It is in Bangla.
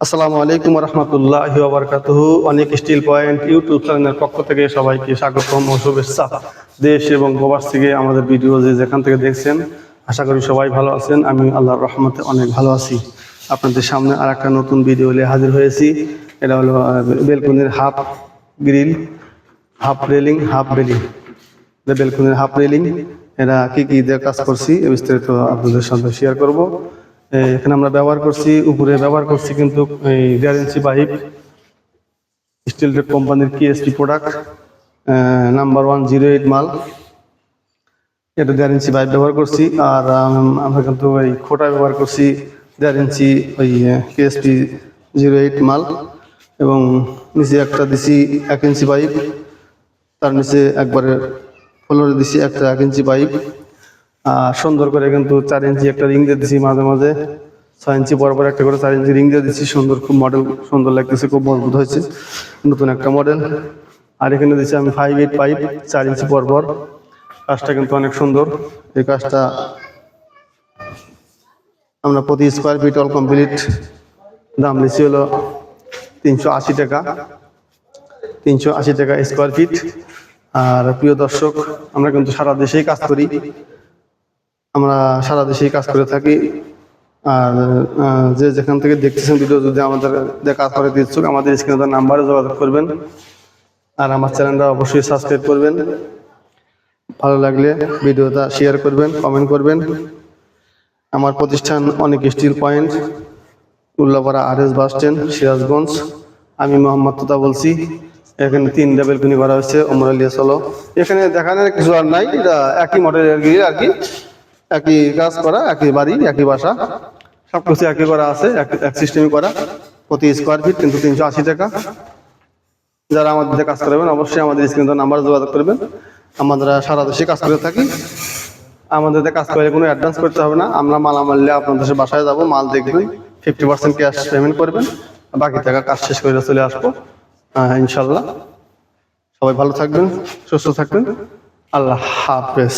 আসসালামু আলাইকুম রহমতুল্লাহি ওয়া বারাকাতুহু। অনেক স্টিল পয়েন্ট ইউটিউব চ্যানেলের পক্ষ থেকে সবাইকে স্বাগতম ও শুভেচ্ছা। দেশ এবং প্রবাস থেকে আমাদের ভিডিও যেখান থেকে দেখছেন, আশা করি সবাই ভালো আছেন। আমি আল্লাহর রহমতে অনেক ভালো আছি। আপনাদের সামনে আর একটা নতুন ভিডিও নিয়ে হাজির হয়েছি। এটা হলো বেলকনির half grill, half railing, half বেলিং। বেলকনির হাফ রেলিং এরা কি দিয়ে কাজ করছি বিস্তারিত আপনাদের সাথে শেয়ার করব। এখানে আমরা ব্যবহার করছি, উপরে ব্যবহার করছি কিন্তু এই 1.5 ইঞ্চি পাইপ, স্টিল ট্রেড কোম্পানির KSP প্রোডাক্ট নাম্বার 108 মাল। এটা 1.5 ইঞ্চি পাইপ ব্যবহার করছি। আর আমরা কিন্তু ওই খোটা ব্যবহার করছি 1.5 ইঞ্চি ওই KSP 08 মাল, এবং নিচে একটা দিছি 1 ইঞ্চি পাইপ, তার নিচে একবারে ফ্লোরে দিছি একটা 1 ইঞ্চি পাইপ। আর সুন্দর করে কিন্তু 4 ইঞ্চি একটা রিং দিয়ে দিছি, মাঝে মাঝে 6 ইঞ্চি বরাবর একটা করে 4 ইঞ্চি রিং দিয়ে দিচ্ছি। সুন্দর, খুব মডেল সুন্দর লাগতেছে, খুব মজবুত হয়েছে, নতুন একটা মডেল। আর এখানে দিচ্ছি আমি 5/8 পাইপ 4 ইঞ্চি পরপর। কাজটা কিন্তু অনেক সুন্দর। এই কাজটা আমরা প্রতি স্কোয়ার ফিট অল কমপ্লিট দাম নিচ্ছি হলো 380 টাকা, 380 টাকা স্কোয়ার ফিট। আর প্রিয় দর্শক, আমরা কিন্তু সারা দেশেই কাজ করি, আমরা সারা দেশেই কাজ করে থাকি। আর যে যেখান থেকে দেখতেছেন ভিডিও, যদি আমাদের কাজ করে দিচ্ছুক, আমাদের স্ক্রিনে নাম্বারে যোগাযোগ করবেন। আর আমার চ্যানেলটা অবশ্যই সাবস্ক্রাইব করবেন। ভালো লাগলে ভিডিওটা শেয়ার করবেন, কমেন্ট করবেন। আমার প্রতিষ্ঠান অনেক steel point, Ullapara RS bus stand, Sirajganj. আমি মোহাম্মদ তোতা বলছি। এখানে 3টা বেলকনি করা হয়েছে, ওমর আলিয়া চলো। এখানে দেখানোর কিছু আর নাই, এটা একই মডেলের আর কি, একই কাজ করা, একই বাড়ি, একই বাসা, সবকিছু একই করা আছে, এক সিস্টেমে করা। প্রতি স্কোয়ার ফিট কিন্তু 380 টাকা। যারা আমাদের কাজ করবেন অবশ্যই আমাদের স্ক্রিনে নাম্বার যোগাযোগ করবেন। আমরা সারা দেশে কাজ করে থাকি। আমাদের কাজ করে কোনো অ্যাডভান্স করতে হবে না। আমরা মাল মারলে আপনাদের বাসায় যাব, মাল দেখবেন, 50% ক্যাশ পেমেন্ট করবেন, বাকি টাকা কাজ শেষ করে চলে আসবো ইনশাল্লাহ। সবাই ভালো থাকবেন, সুস্থ থাকবেন। আল্লাহ হাফেজ।